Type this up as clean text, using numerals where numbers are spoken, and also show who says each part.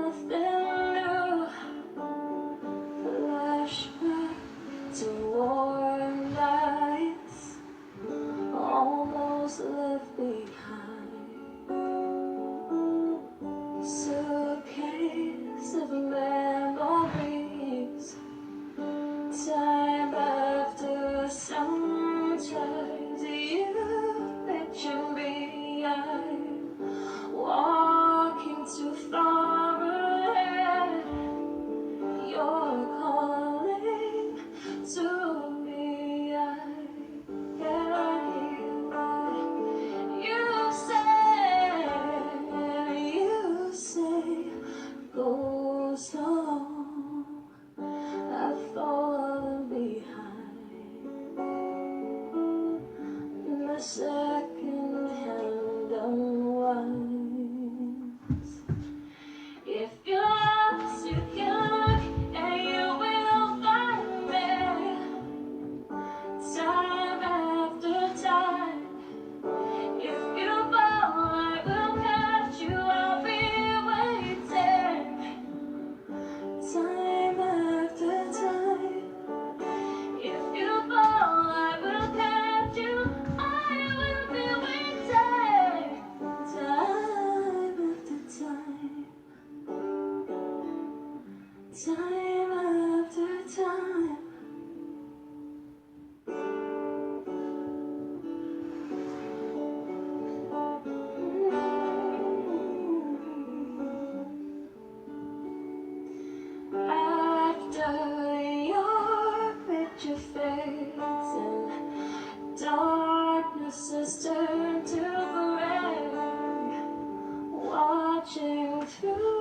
Speaker 1: nothing new. Flashback to warm nights almost left behind. Suitcase of memories. Time after sometimes you picture me. I'm walking too far ahead. You're calling to me. I can't hear what you say. Go slow. I've fallen behind. The second-hand unwinds. If you're lost, you can look and you will find me. Time after time. If you fall, I will catch you. I'll be waiting. Time after time. If you fall, I will catch you. I will be waiting. Time after time. Time after time. After your picture fades and darkness has turned to gray, watching through